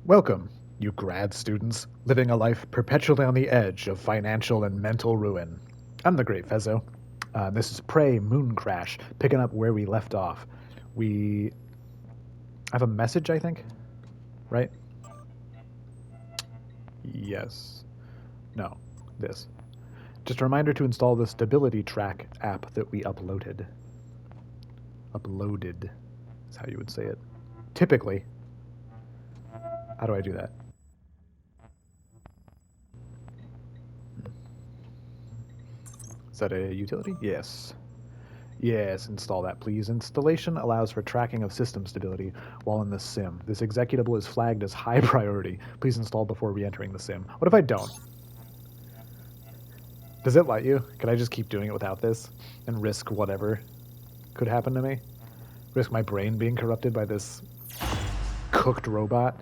Welcome, you grad students, living a life perpetually on the edge of financial and mental ruin. I'm the Great Fezzo. This is Prey Mooncrash, picking up where we left off. We have a message, I think, right? Yes. No. This. Just a reminder to install the Stability Track app that we uploaded. Uploaded is how you would say it. Typically. How do I do that? Is that a utility? Yes. Yes, install that, please. Installation allows for tracking of system stability while in the sim. This executable is flagged as high priority. Please install before re-entering the sim. What if I don't? Does it let you? Can I just keep doing it without this and risk whatever could happen to me? Risk my brain being corrupted by this cooked robot?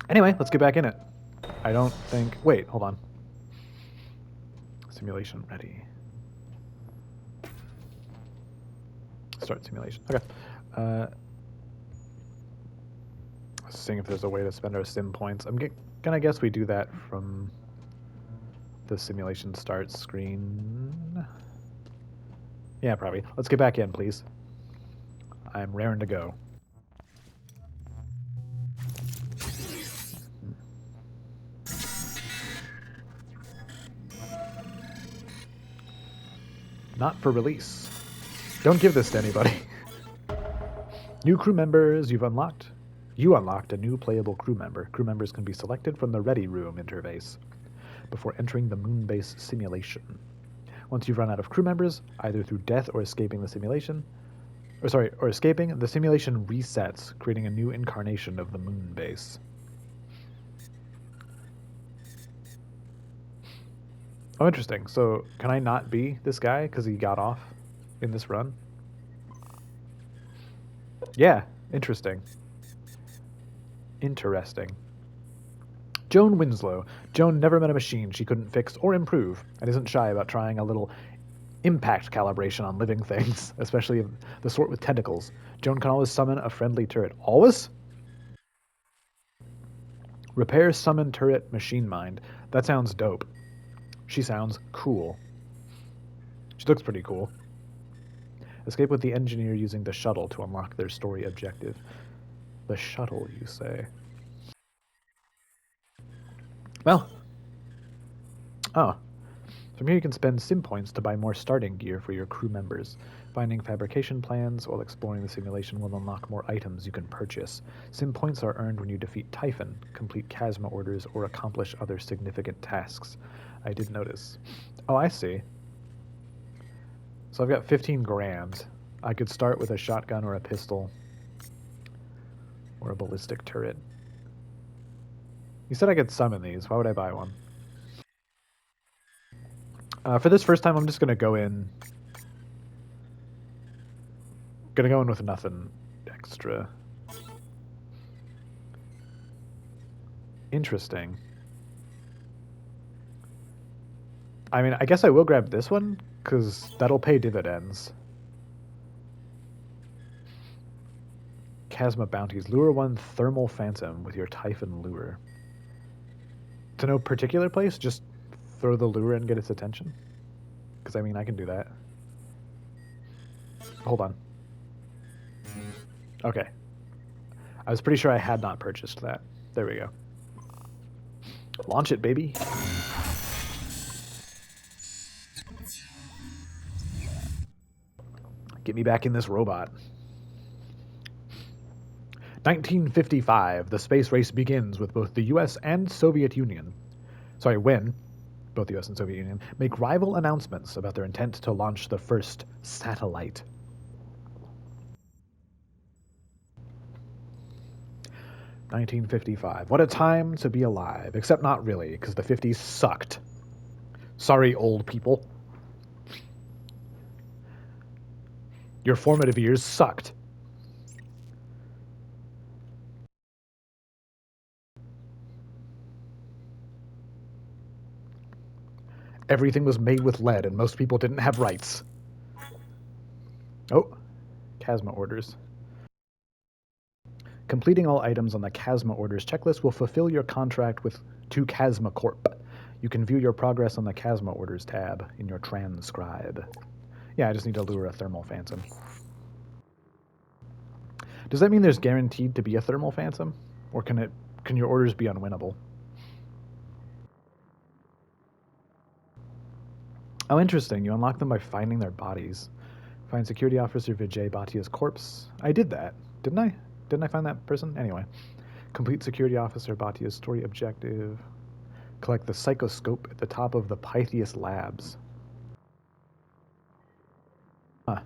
Anyway, let's get back in it. I don't think... Wait, hold on. Simulation ready. Start simulation. Okay. Seeing if there's a way to spend our sim points. I'm gonna guess we do that from the simulation start screen. Yeah, probably. Let's get back in, please. I'm raring to go. Not for release. Don't give this to anybody. New crew members you've unlocked. You unlocked a new playable crew member. Crew members can be selected from the Ready Room interface before entering the Moonbase simulation. Once you've run out of crew members, either through death or escaping the simulation, or escaping, the simulation resets, creating a new incarnation of the Moonbase. Oh, interesting. So, can I not be this guy because he got off in this run? Yeah, interesting. Interesting. Joan Winslow. Joan never met a machine she couldn't fix or improve, and isn't shy about trying a little impact calibration on living things, especially the sort with tentacles. Joan can always summon a friendly turret. Always? Repair summon turret machine mind. That sounds dope. She sounds cool. She looks pretty cool. Escape with the engineer using the shuttle to unlock their story objective. The shuttle, you say? Well. Oh. From here you can spend sim points to buy more starting gear for your crew members. Finding fabrication plans while exploring the simulation will unlock more items you can purchase. Sim points are earned when you defeat Typhon, complete Chasma orders, or accomplish other significant tasks. I did notice. Oh, I see. So I've got 15 grand. I could start with a shotgun or a pistol. Or a ballistic turret. You said I could summon these. Why would I buy one? For this first time, I'm just gonna go in. Gonna go in with nothing extra. Interesting. I mean, I guess I will grab this one, because that'll pay dividends. Chasma bounties. Lure one thermal phantom with your Typhon lure. To no particular place, just throw the lure and get its attention. Because, I mean, I can do that. Hold on. Okay. I was pretty sure I had not purchased that. There we go. Launch it, baby. Get me back in this robot. 1955. The space race begins with both the US and Soviet Union. Sorry, when both the US and Soviet Union make rival announcements about their intent to launch the first satellite. 1955. What a time to be alive. Except not really, because the 50s sucked. Sorry, old people. Your formative years sucked. Everything was made with lead, and most people didn't have rights. Oh, Chasma orders. Completing all items on the Chasma Orders checklist will fulfill your contract to Chasma Corp. You can view your progress on the Chasma Orders tab in your transcribe. Yeah, I just need to lure a thermal phantom. Does that mean there's guaranteed to be a thermal phantom? Or can your orders be unwinnable? Oh, interesting. You unlock them by finding their bodies. Find Security Officer Vijay Bhatia's corpse. I did that, didn't I? Didn't I find that person? Anyway. Complete Security Officer Bhatia's story objective. Collect the psychoscope at the top of the Pythias Labs. Huh.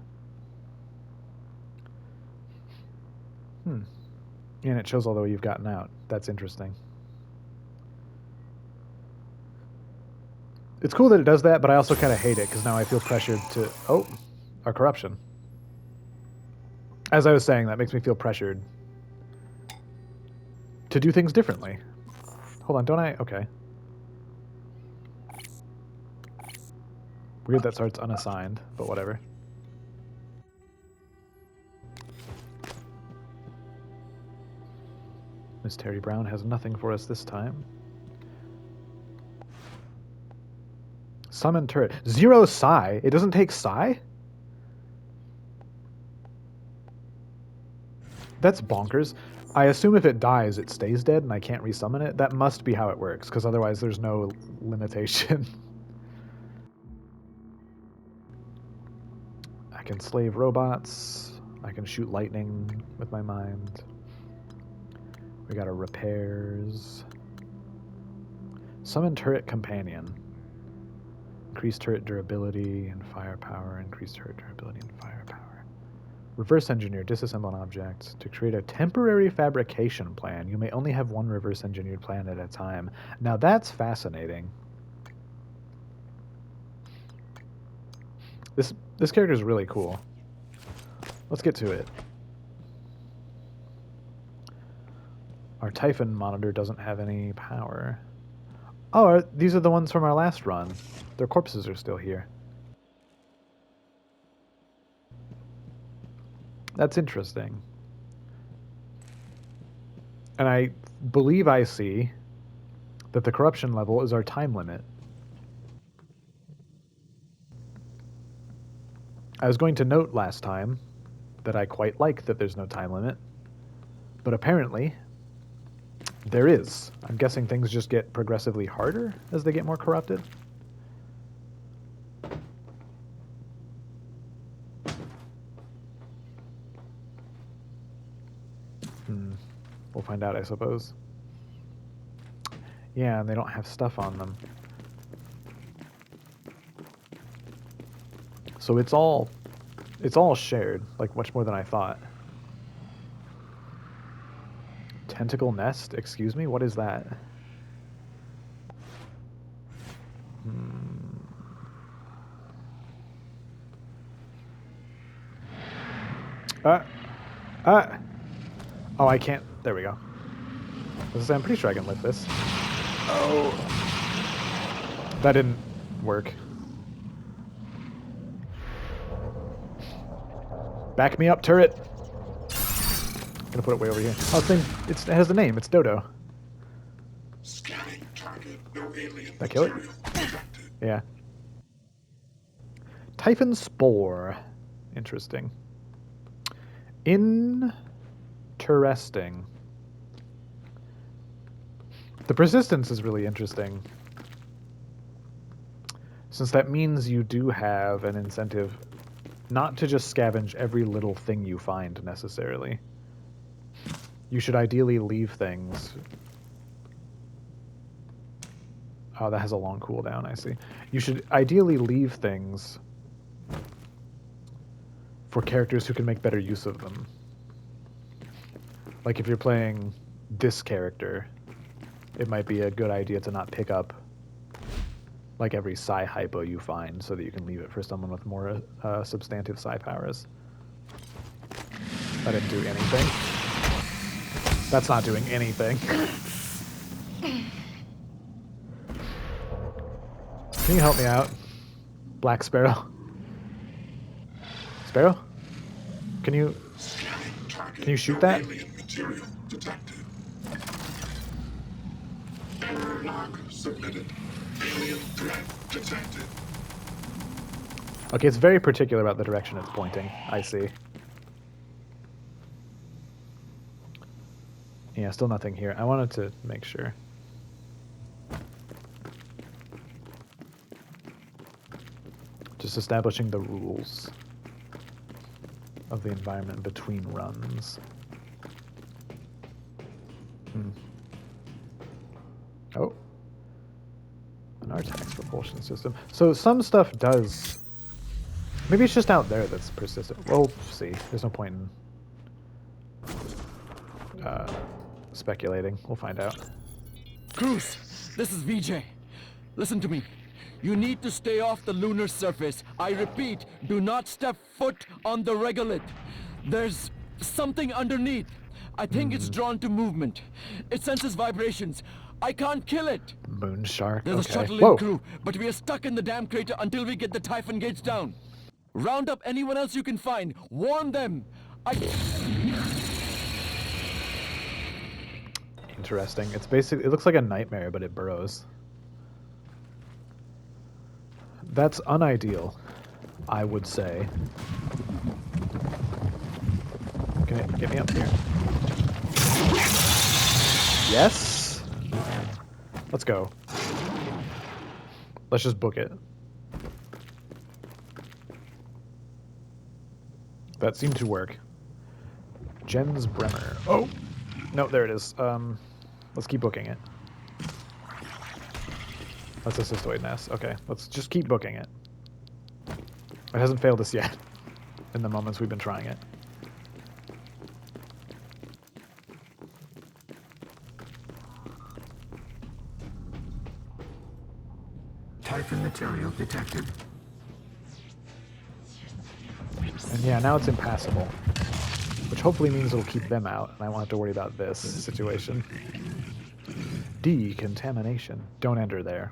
And it shows all the way you've gotten out. That's interesting. It's cool that it does that, but I also kind of hate it because now I feel pressured to... Oh, our corruption. As I was saying, that makes me feel pressured to do things differently. Hold on, don't I? Okay. Weird that starts unassigned, but whatever. Miss Terry Brown has nothing for us this time. Summon turret. 0 psi? It doesn't take psi? That's bonkers. I assume if it dies, it stays dead and I can't resummon it. That must be how it works, because otherwise there's no limitation. I can slave robots. I can shoot lightning with my mind. We got our repairs. Summon turret companion. Increase turret durability and firepower. Increase turret durability and firepower. Reverse engineer. Disassemble an object. To create a temporary fabrication plan, you may only have one reverse engineered plan at a time. Now that's fascinating. This character is really cool. Let's get to it. Our Typhon monitor doesn't have any power. Oh, these are the ones from our last run. Their corpses are still here. That's interesting. And I believe I see that the corruption level is our time limit. I was going to note last time that I quite like that there's no time limit, but apparently there is. I'm guessing things just get progressively harder as they get more corrupted. We'll find out, I suppose. Yeah, and they don't have stuff on them. So it's all shared, like much more than I thought. Tentacle nest? Excuse me? What is that? Oh, I can't. There we go. I'm pretty sure I can lift this. Oh. That didn't work. Back me up, turret. I'm gonna put it way over here. Oh, it has a name. It's Dodo. Scanning target. No alien. Did I kill it? Yeah. Typhon Spore. Interesting. Interesting. The persistence is really interesting, since that means you do have an incentive not to just scavenge every little thing you find necessarily. You should ideally leave things. Oh, that has a long cooldown, I see. You should ideally leave things for characters who can make better use of them. Like if you're playing this character, it might be a good idea to not pick up like every psi hypo you find so that you can leave it for someone with more substantive psi powers. That didn't do anything. That's not doing anything. Can you help me out? Black Sparrow? Sparrow? Can you... Can you shoot that? Alien material detected. Error log submitted. Alien threat detected. Okay, it's very particular about the direction it's pointing. I see. Yeah, still nothing here. I wanted to make sure. Just establishing the rules of the environment between runs. Oh. An Artax propulsion system. So some stuff does... Maybe it's just out there that's persistent. We'll see. There's no point in speculating. We'll find out. Cruz, this is VJ. Listen to me. You need to stay off the lunar surface. I repeat, do not step foot on the regolith. There's something underneath. I think it's drawn to movement. It senses vibrations. I can't kill it. Moon shark. There's Okay. a shuttle Whoa. in crew, but we are stuck in the damn crater until we get the Typhon gates down. Round up anyone else you can find. Warn them. Interesting. It's basically... It looks like a nightmare, but it burrows. That's unideal, I would say. Can it get me up here? Yes? Let's go. Let's just book it. That seemed to work. Jens Bremer. Oh! No, there it is. Let's keep booking it. That's a cystoid nest. Okay, let's just keep booking it. It hasn't failed us yet in the moments we've been trying it. Typhon material detected. And yeah, now it's impassable. Which hopefully means it'll keep them out, and I won't have to worry about this situation. Decontamination. Don't enter there.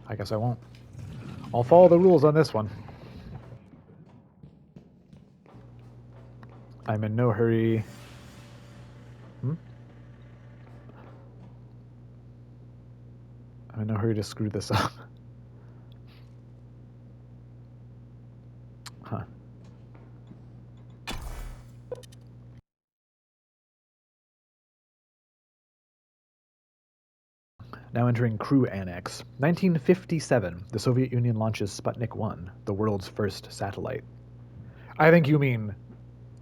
I guess I won't. I'll follow the rules on this one. I'm in no hurry. I'm in no hurry to screw this up. Huh. Now entering Crew Annex. 1957, the Soviet Union launches Sputnik 1, the world's first satellite. I think you mean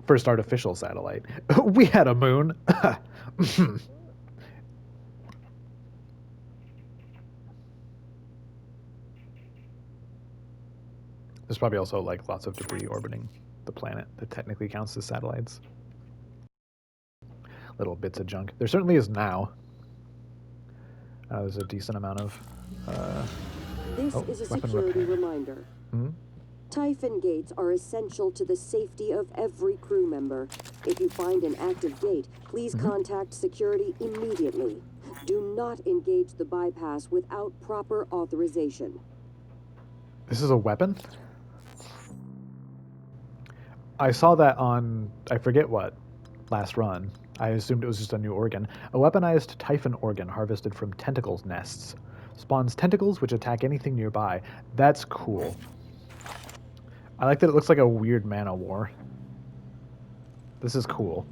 first artificial satellite. We had a moon. There's probably also like lots of debris orbiting the planet that technically counts as satellites. Little bits of junk. There certainly is now. There's a decent amount of This is a security reminder. Typhon gates are essential to the safety of every crew member. If you find an active gate, please contact security immediately. Do not engage the bypass without proper authorization. This is a weapon? I saw that on, I forget what, last run. I assumed it was just a new organ. A weaponized Typhon organ harvested from tentacles nests. Spawns tentacles which attack anything nearby. That's cool. I like that it looks like a weird mana war. This is cool.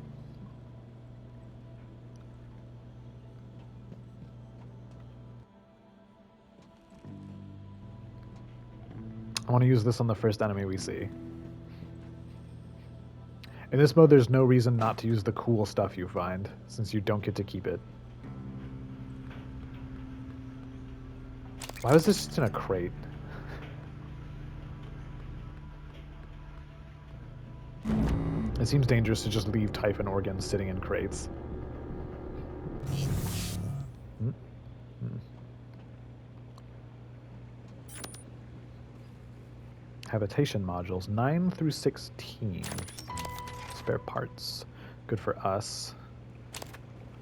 I want to use this on the first enemy we see. In this mode, there's no reason not to use the cool stuff you find, since you don't get to keep it. Why was this just in a crate? It seems dangerous to just leave Typhon organs sitting in crates. Habitation modules, 9 through 16. Spare parts. Good for us.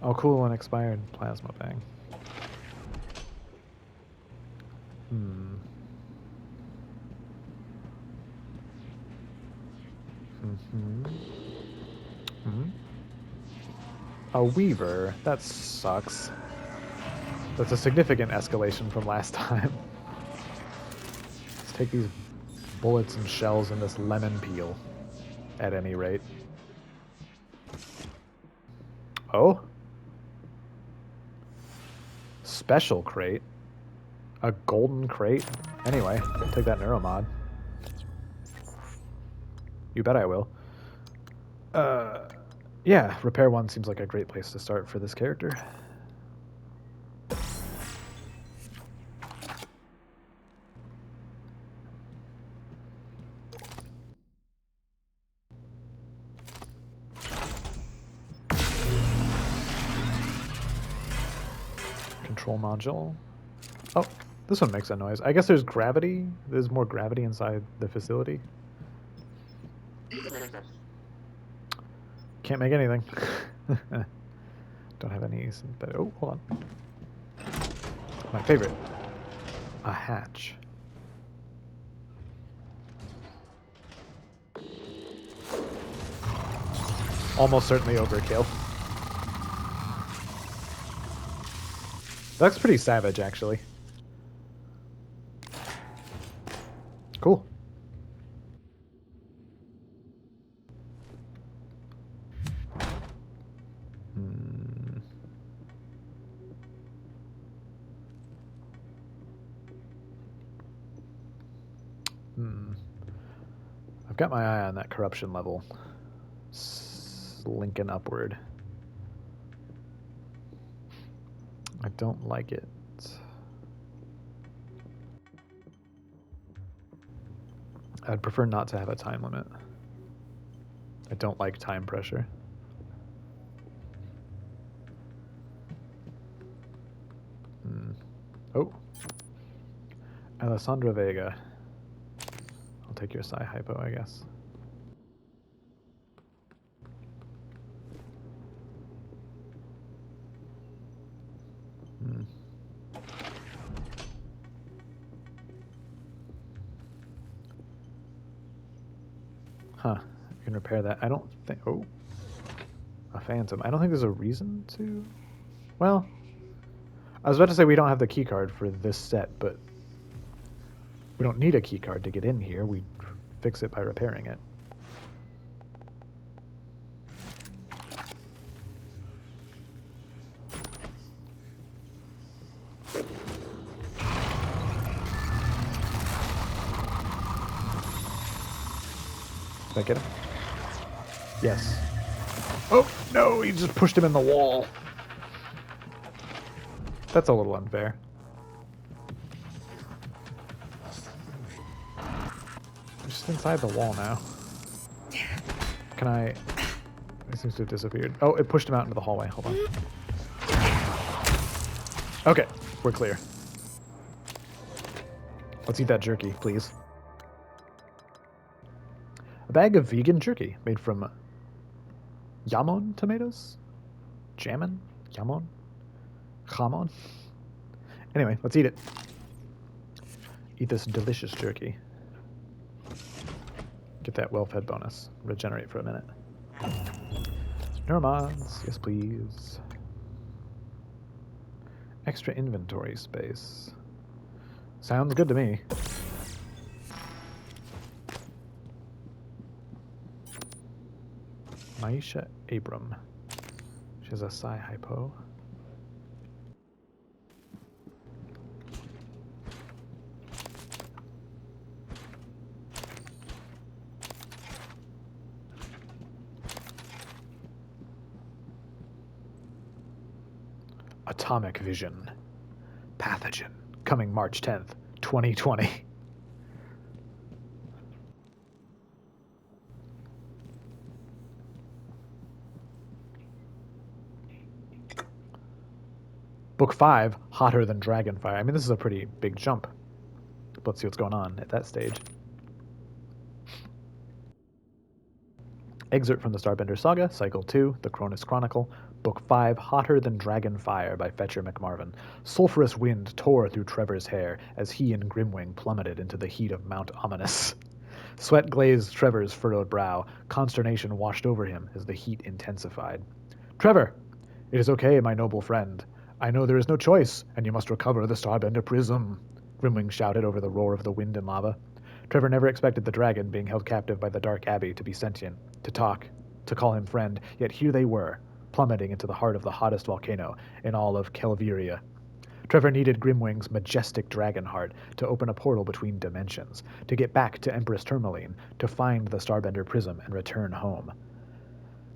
Oh, cool, an expired plasma bang. A weaver. That sucks. That's a significant escalation from last time. Let's take these bullets and shells and this lemon peel, at any rate. Oh? Special crate? A golden crate? Anyway, take that neuromod. You bet I will. Yeah, repair 1 seems like a great place to start for this character. Control module. Oh, this one makes a noise. I guess there's gravity. There's more gravity inside the facility. Can't make anything. Don't have any. But oh, hold on. My favorite. A hatch. Almost certainly overkill. That's pretty savage, actually. Cool. I've got my eye on that corruption level. Slinking upward. I don't like it. I'd prefer not to have a time limit. I don't like time pressure. Oh. Alessandra Vega. I'll take your psi hypo, I guess. Huh. You can repair that. I don't think... Oh. A phantom. I don't think there's a reason to... Well... I was about to say we don't have the keycard for this set, but... We don't need a keycard to get in here. We fix it by repairing it. Did I get him? Yes. Oh, no, he just pushed him in the wall. That's a little unfair. I'm just inside the wall now. Can I... It seems to have disappeared. Oh, it pushed him out into the hallway. Hold on. Okay, we're clear. Let's eat that jerky, please. A bag of vegan jerky made from Yamon tomatoes? Jamon? Yamon? Jamon? Anyway, let's eat it. Eat this delicious jerky. Get that well-fed bonus. Regenerate for a minute. Neuromods, yes please. Extra inventory space. Sounds good to me. Maisha Abram. She has a psi hypo. Atomic Vision. Pathogen. Coming March 10th, 2020. Book 5, hotter than Dragonfire. I mean, this is a pretty big jump. Let's see what's going on at that stage. Excerpt from the Starbender Saga, Cycle 2, The Cronus Chronicle, Book 5, Hotter Than Dragonfire by Fetcher McMarvin. Sulphurous wind tore through Trevor's hair as he and Grimwing plummeted into the heat of Mount Ominous. Sweat glazed Trevor's furrowed brow. Consternation washed over him as the heat intensified. "Trevor! It is okay, my noble friend. I know there is no choice, and you must recover the Starbender Prism, Grimwing shouted over the roar of the wind and lava. Trevor never expected the dragon, being held captive by the Dark Abbey, to be sentient, to talk, to call him friend, yet here they were, plummeting into the heart of the hottest volcano in all of Kelviria. Trevor needed Grimwing's majestic dragon heart to open a portal between dimensions, to get back to Empress Tourmaline, to find the Starbender Prism and return home.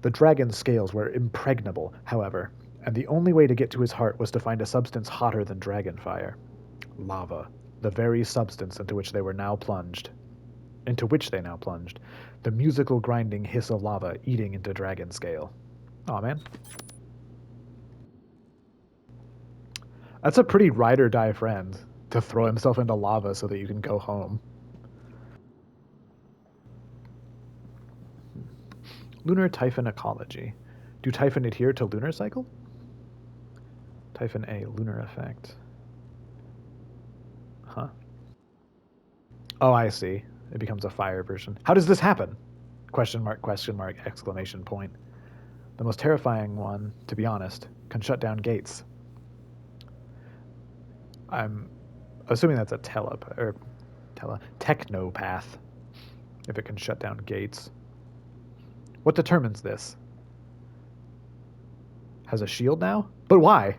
The dragon's scales were impregnable, however, and the only way to get to his heart was to find a substance hotter than dragon fire. Lava, the very substance into which they now plunged. The musical grinding hiss of lava eating into dragon scale. Aw, man. That's a pretty ride or die friend, to throw himself into lava so that you can go home. Lunar Typhon Ecology. Do Typhon adhere to lunar cycle? Typhon A, lunar effect. Huh. Oh, I see. It becomes a fire version. How does this happen? Question mark, exclamation point. The most terrifying one, to be honest, can shut down gates. I'm assuming that's a technopath, if it can shut down gates. What determines this? Has a shield now? But why?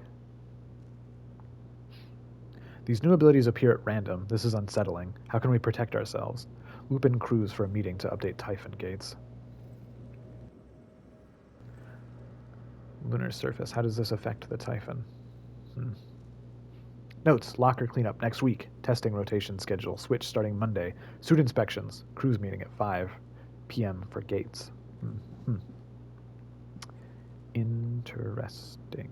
These new abilities appear at random. This is unsettling. How can we protect ourselves? Loop in crews for a meeting to update Typhon gates. Lunar surface. How does this affect the Typhon? Notes. Locker cleanup next week. Testing rotation schedule. Switch starting Monday. Suit inspections. Crews meeting at 5 p.m. for gates. Interesting.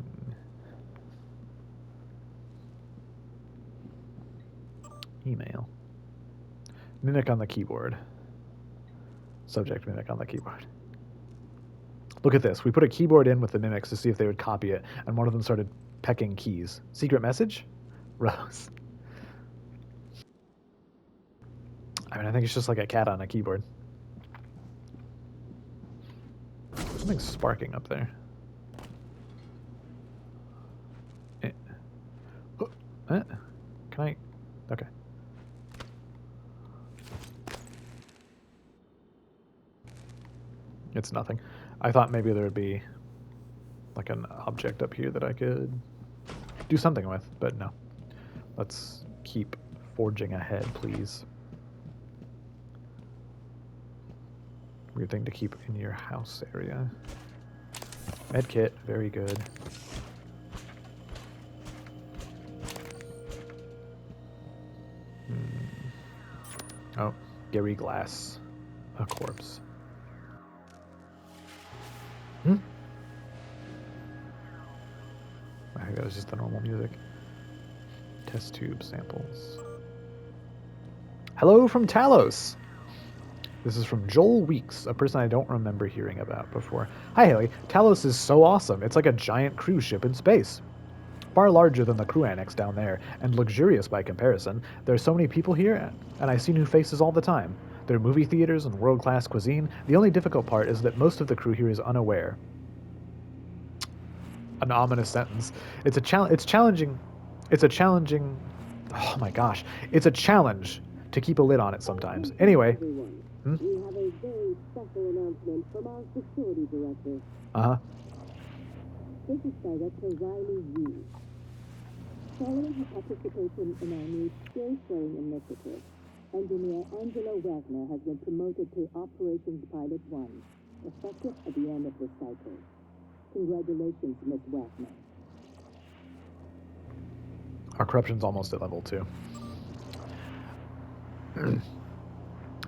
Email. Mimic on the keyboard. Subject mimic on the keyboard. Look at this. We put a keyboard in with the mimics to see if they would copy it, and one of them started pecking keys. Secret message? Rose. I mean, I think it's just like a cat on a keyboard. Something's sparking up there. Can I? Okay. It's nothing. I thought maybe there would be like an object up here that I could do something with, but no. Let's keep forging ahead, please. Weird thing to keep in your house area. Medkit, very good. Oh, Gary Glass, a corpse. I think that was just the normal music. Test tube samples. Hello from Talos. This is from Joel Weeks, a person I don't remember hearing about before. Hi, Haley. Talos is so awesome. It's like a giant cruise ship in space. Far larger than the crew annex down there, and luxurious by comparison. There are so many people here, and I see new faces all the time. There are movie theaters and world-class cuisine. The only difficult part is that most of the crew here is unaware. An ominous sentence. It's challenging. Oh my gosh. It's a challenge to keep a lid on it sometimes. Anyway. We have a very special announcement from our facility director. This is Director Riley Yu. Following her participation in our new skill-sharing initiative, Engineer Angela Wagner has been promoted to Operations Pilot 1, effective at the end of this cycle. Congratulations, Ms. Wagner. Our corruption's almost at level 2.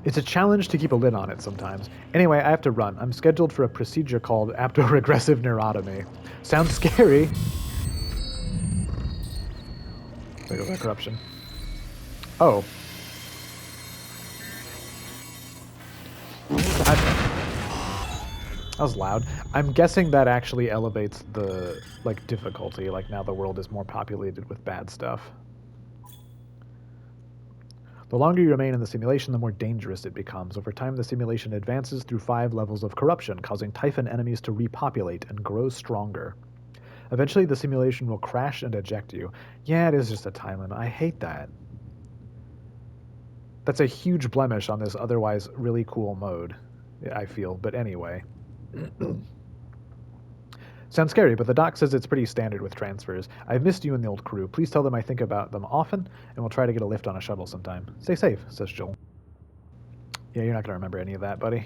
It's a challenge to keep a lid on it sometimes. Anyway, I have to run. I'm scheduled for a procedure called aptoregressive neurotomy. Sounds scary. There goes our corruption. Oh. That was loud. I'm guessing that actually elevates the, difficulty. Like, now the world is more populated with bad stuff. The longer you remain in the simulation, the more dangerous it becomes. Over time, the simulation advances through 5 levels of corruption, causing Typhon enemies to repopulate and grow stronger. Eventually, the simulation will crash and eject you. Yeah, it is just a time limit. I hate that. That's a huge blemish on this otherwise really cool mode, I feel. But anyway. Sounds scary, but the doc says it's pretty standard with transfers. I've missed you and the old crew. Please tell them I think about them often, and we'll try to get a lift on a shuttle sometime. Stay safe, says Joel. Yeah, you're not going to remember any of that, buddy.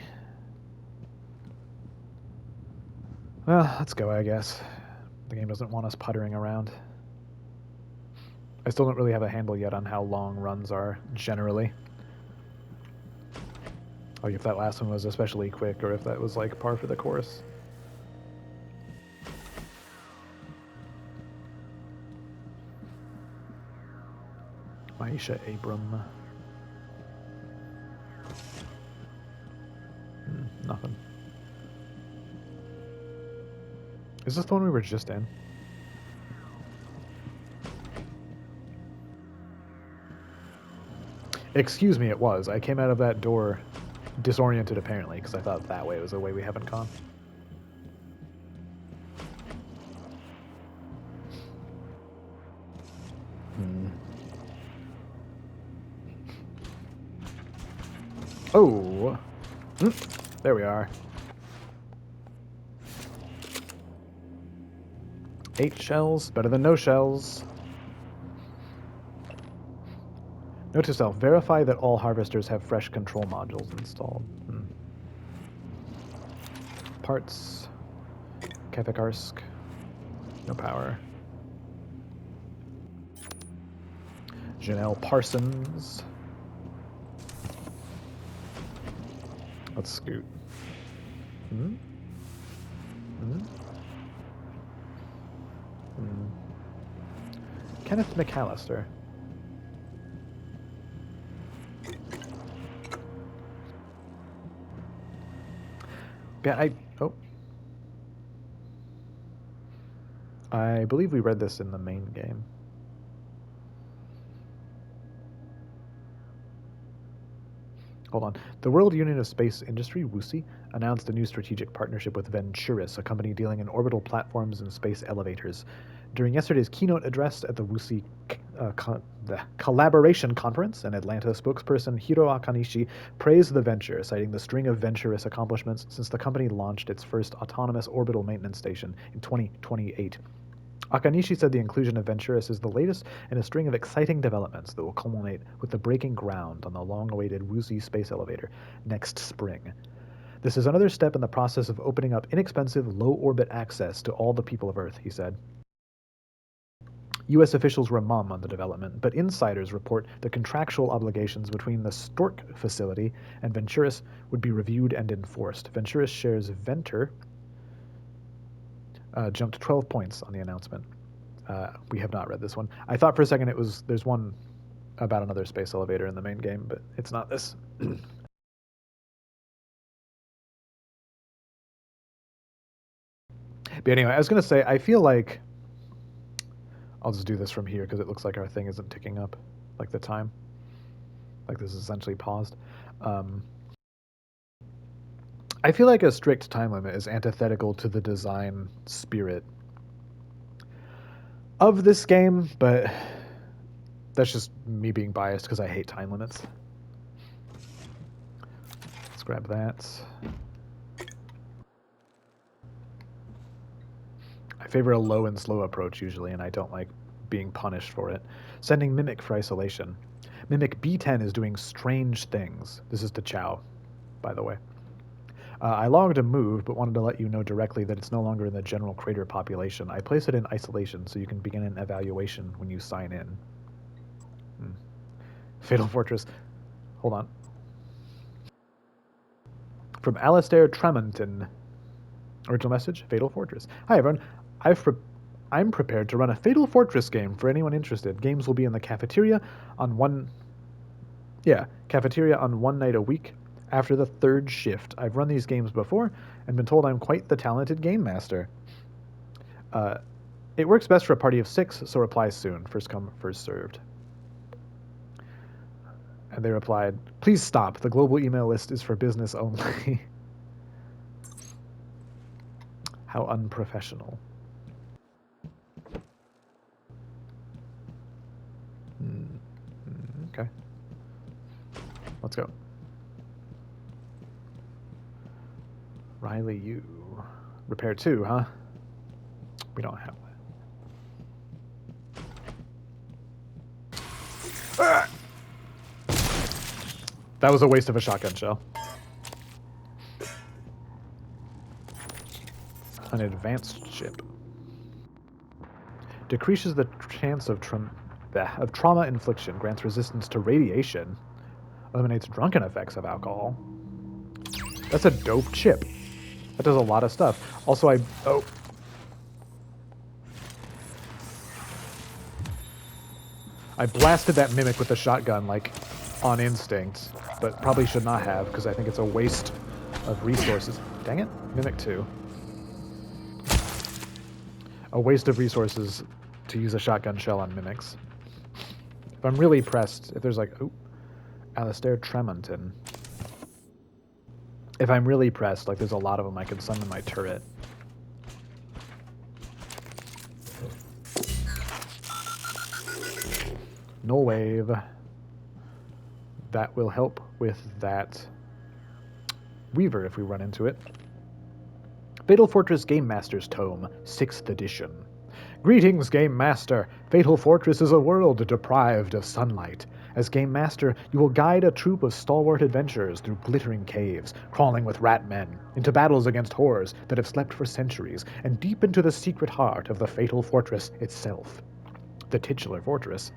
Well, let's go, I guess. The game doesn't want us puttering around. I still don't really have a handle yet on how long runs are, generally. Like, if that last one was especially quick, or if that was, like, par for the course. Maisha Abram. Nothing. Is this the one we were just in? Excuse me, it was. I came out of that door disoriented, apparently, because I thought that way was a way we haven't gone. Oh! There we are. 8 shells, better than no shells. Note to self, verify that all harvesters have fresh control modules installed. Parts. Kefikarsk. No power. Janelle Parsons. Let's scoot. Kenneth McAllister. Yeah, I believe we read this in the main game. Hold on. The World Union of Space Industry, WUSI, announced a new strategic partnership with Venturis, a company dealing in orbital platforms and space elevators. During yesterday's keynote address at the WUSI the Collaboration Conference, an Atlanta spokesperson, Hiro Akanishi, praised the venture, citing the string of Venturis accomplishments since the company launched its first autonomous orbital maintenance station in 2028. Akanishi said the inclusion of Venturis is the latest in a string of exciting developments that will culminate with the breaking ground on the long-awaited WUSI space elevator next spring. This is another step in the process of opening up inexpensive, low-orbit access to all the people of Earth, he said. U.S. officials were mum on the development, but insiders report the contractual obligations between the Stork facility and Venturis would be reviewed and enforced. Venturis shares Ventur jumped 12 points on the announcement. We have not read this one. I thought for a second there's one about another space elevator in the main game, but it's not this. But anyway, I was going to say, I feel like I'll just do this from here because it looks like our thing isn't ticking up, like the time. Like this is essentially paused. I feel like a strict time limit is antithetical to the design spirit of this game, but that's just me being biased because I hate time limits. Let's grab that. I favor a low and slow approach usually, and I don't like being punished for it. Sending Mimic for isolation. Mimic B10 is doing strange things. This is to Chow, by the way. I logged a move, but wanted to let you know directly that it's no longer in the general crater population. I place it in isolation so you can begin an evaluation when you sign in. Fatal Fortress. Hold on. From Alastair Tremonton. Original message, Fatal Fortress. Hi, everyone. I'm prepared to run a Fatal Fortress game for anyone interested. Games will be in the cafeteria on one night a week after the 3rd shift. I've run these games before and been told I'm quite the talented game master. It works best for a party of 6, so reply soon. First come, first served. And they replied, please stop. The global email list is for business only. How unprofessional. Let's go. Riley, you. Repair 2, huh? We don't have that. That was a waste of a shotgun shell. An advanced chip. Decreases the chance of trauma infliction. Grants resistance to radiation. Eliminates drunken effects of alcohol. That's a dope chip. That does a lot of stuff. Also, I blasted that mimic with the shotgun, like, on instinct, but probably should not have, because I think it's a waste of resources. Dang it. Mimic 2. A waste of resources to use a shotgun shell on mimics. If I'm really pressed, if there's like, Alistair Tremonton. If I'm really pressed, like there's a lot of them, I could summon my turret. Null wave. That will help with that Weaver if we run into it. Fatal Fortress Game Master's Tome, 6th edition. Greetings, Game Master. Fatal Fortress is a world deprived of sunlight. As Game Master, you will guide a troop of stalwart adventurers through glittering caves, crawling with rat men, into battles against horrors that have slept for centuries, and deep into the secret heart of the Fatal Fortress itself. The titular fortress.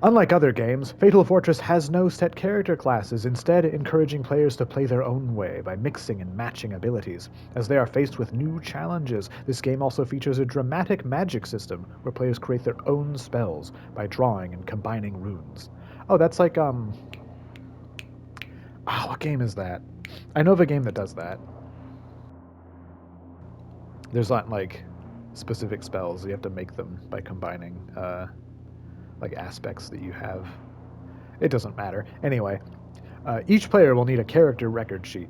Unlike other games, Fatal Fortress has no set character classes, instead encouraging players to play their own way by mixing and matching abilities. As they are faced with new challenges, this game also features a dramatic magic system where players create their own spells by drawing and combining runes. Oh, that's like, what game is that? I know of a game that does that. There's not, like, specific spells. You have to make them by combining, like aspects that you have. It doesn't matter. Anyway, each player will need a character record sheet,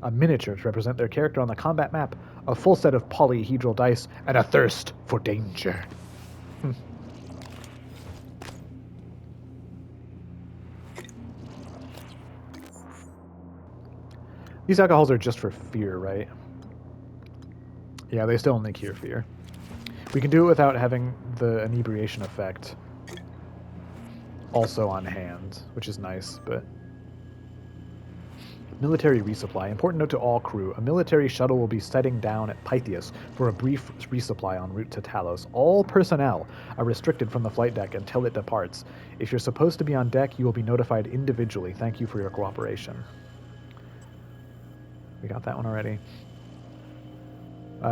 a miniature to represent their character on the combat map, a full set of polyhedral dice, and a thirst for danger. These alcohols are just for fear, right? Yeah, they still only cure fear. We can do it without having the inebriation effect also on hand, which is nice, but... Military resupply. Important note to all crew. A military shuttle will be setting down at Pythias for a brief resupply en route to Talos. All personnel are restricted from the flight deck until it departs. If you're supposed to be on deck, you will be notified individually. Thank you for your cooperation. We got that one already.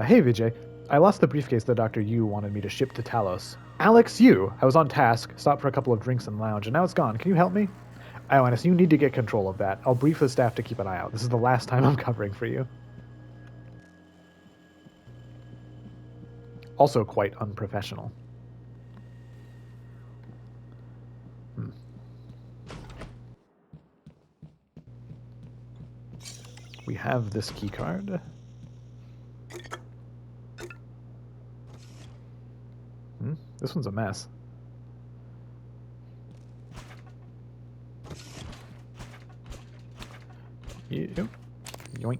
Hey, Vijay. I lost the briefcase that Dr. Yu wanted me to ship to Talos. Alex Yu! I was on task, stopped for a couple of drinks in the lounge, and now it's gone. Can you help me? Ioannis, you need to get control of that. I'll brief the staff to keep an eye out. This is the last time I'm covering for you. Also quite unprofessional. We have this keycard. This one's a mess. Yep. Yoink.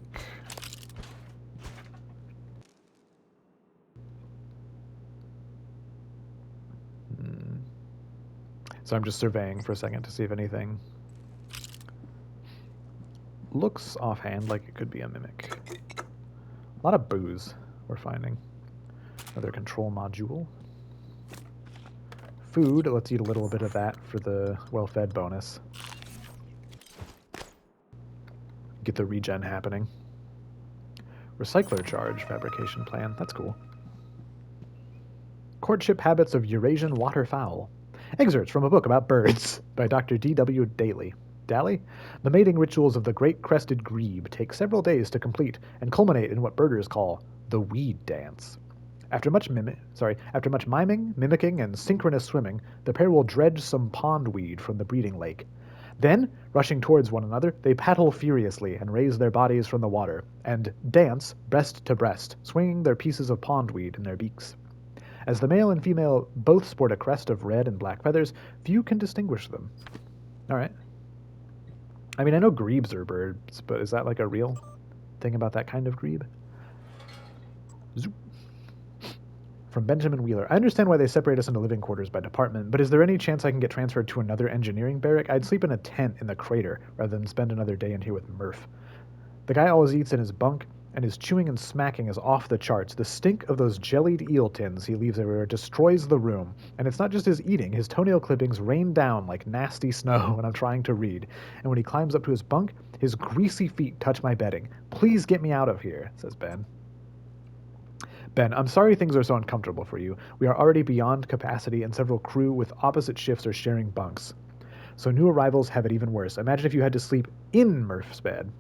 So I'm just surveying for a second to see if anything looks offhand like it could be a mimic. A lot of booze we're finding. Another control module. Food, let's eat a little bit of that for the well-fed bonus. Get the regen happening. Recycler charge fabrication plan, that's cool. Courtship habits of Eurasian waterfowl. Excerpts from a book about birds by Dr. D.W. Daly. Daly? The mating rituals of the great crested grebe take several days to complete and culminate in what birders call the weed dance. After much miming, mimicking, and synchronous swimming, the pair will dredge some pondweed from the breeding lake. Then, rushing towards one another, they paddle furiously and raise their bodies from the water, and dance breast to breast, swinging their pieces of pondweed in their beaks. As the male and female both sport a crest of red and black feathers, few can distinguish them. Alright. I mean, I know grebes are birds, but is that like a real thing about that kind of grebe? Zoop. From Benjamin Wheeler. I understand why they separate us into living quarters by department, but is there any chance I can get transferred to another engineering barrack? I'd sleep in a tent in the crater rather than spend another day in here with Murph. The guy always eats in his bunk, and his chewing and smacking is off the charts. The stink of those jellied eel tins he leaves everywhere destroys the room. And it's not just his eating. His toenail clippings rain down like nasty snow when I'm trying to read. And when he climbs up to his bunk, his greasy feet touch my bedding. Please get me out of here, says Ben. Ben, I'm sorry things are so uncomfortable for you. We are already beyond capacity, and several crew with opposite shifts are sharing bunks. So new arrivals have it even worse. Imagine if you had to sleep in Murph's bed.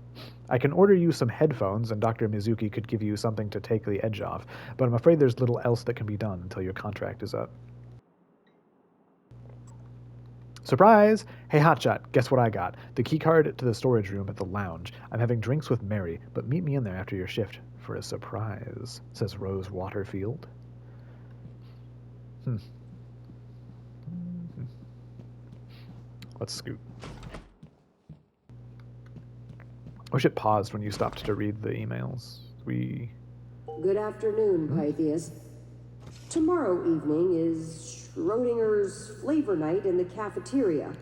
I can order you some headphones, and Dr. Mizuki could give you something to take the edge off, but I'm afraid there's little else that can be done until your contract is up. Surprise! Hey, Hotshot, guess what I got? The keycard to the storage room at the lounge. I'm having drinks with Mary, but meet me in there after your shift for a surprise, says Rose Waterfield. Let's scoot. I wish it paused when you stopped to read the emails. Good afternoon, Pythias. Tomorrow evening is Schrodinger's flavor night in the cafeteria.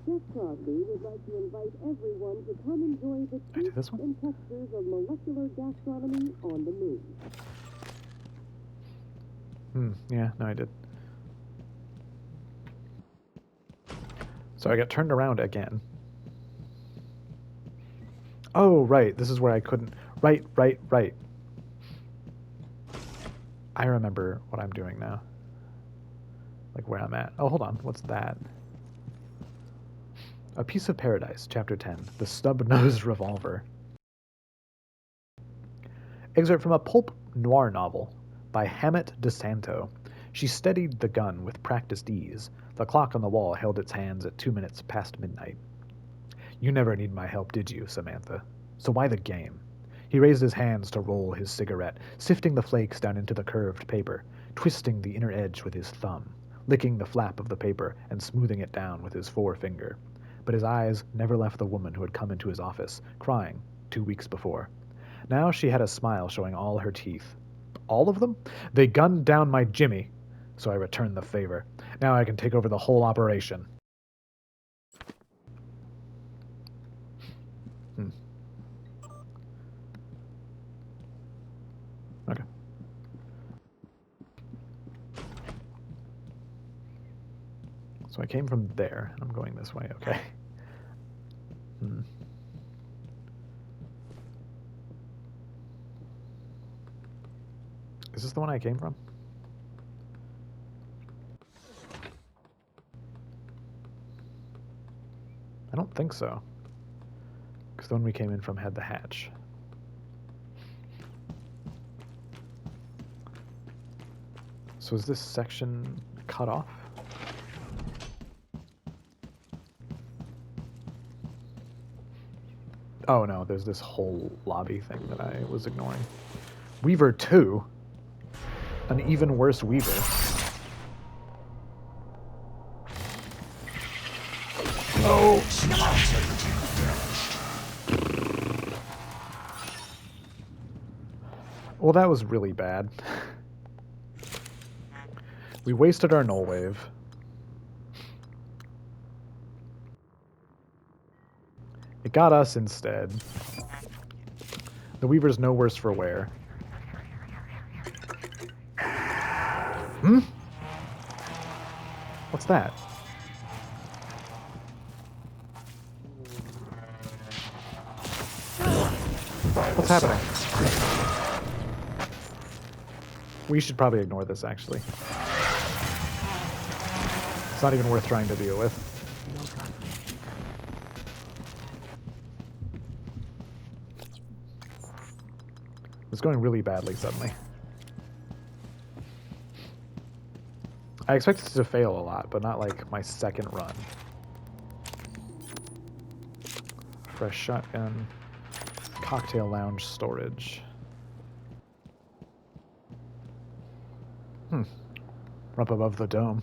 Jeff Crosby would like to invite everyone to come enjoy the tastes and textures of molecular gastronomy on the moon. Yeah, no, I did. So I got turned around again. Oh, right, this is where I couldn't... Right. I remember what I'm doing now. Like where I'm at. Oh, hold on, what's that? A Piece of Paradise, Chapter 10, The Stub-Nosed Revolver. Excerpt from a pulp noir novel by Hammett DeSanto. She steadied the gun with practiced ease. The clock on the wall held its hands at 2 minutes past midnight. You never need my help, did you, Samantha? So why the game? He raised his hands to roll his cigarette, sifting the flakes down into the curved paper, twisting the inner edge with his thumb, licking the flap of the paper and smoothing it down with his forefinger. But his eyes never left the woman who had come into his office, crying 2 weeks before. Now she had a smile showing all her teeth. All of them? They gunned down my Jimmy, so I returned the favor. Now I can take over the whole operation. Okay. So I came from there, and I'm going this way, okay. Is this the one I came from? I don't think so. Because the one we came in from had the hatch. So is this section cut off? Oh no, there's this whole lobby thing that I was ignoring. Weaver 2? An even worse Weaver. Oh! Well, that was really bad. We wasted our null wave. It got us instead. The Weaver's no worse for wear. What's that? What's happening? We should probably ignore this, actually. It's not even worth trying to deal with. It's going really badly suddenly. I expected to fail a lot, but not like my second run. Fresh shotgun. Cocktail lounge storage. We're up above the dome.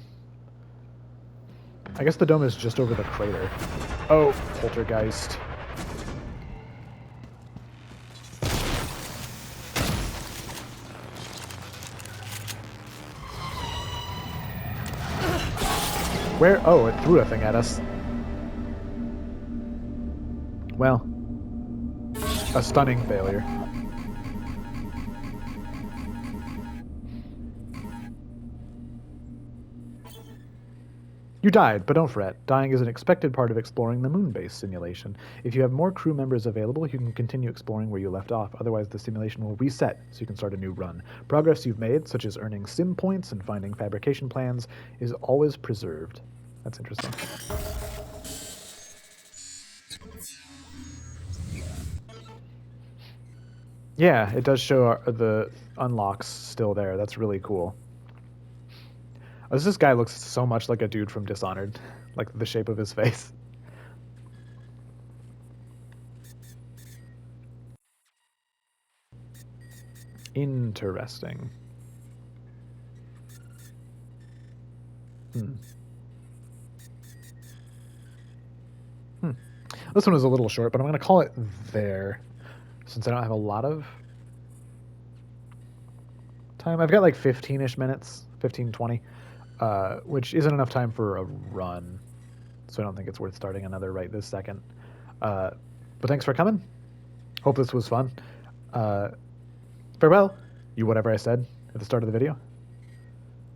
I guess the dome is just over the crater. Oh, poltergeist. Where? Oh, it threw a thing at us. Well, a stunning failure. You died, but don't fret. Dying is an expected part of exploring the moon-based simulation. If you have more crew members available, you can continue exploring where you left off. Otherwise, the simulation will reset, so you can start a new run. Progress you've made, such as earning sim points and finding fabrication plans, is always preserved. That's interesting. Yeah, it does show the unlocks still there. That's really cool. This guy looks so much like a dude from Dishonored, like the shape of his face. Interesting. This one was a little short, but I'm going to call it there, since I don't have a lot of time. I've got like 15-ish minutes, 15, 20, which isn't enough time for a run, so I don't think it's worth starting another right this second. But thanks for coming. Hope this was fun. Farewell, you whatever I said at the start of the video.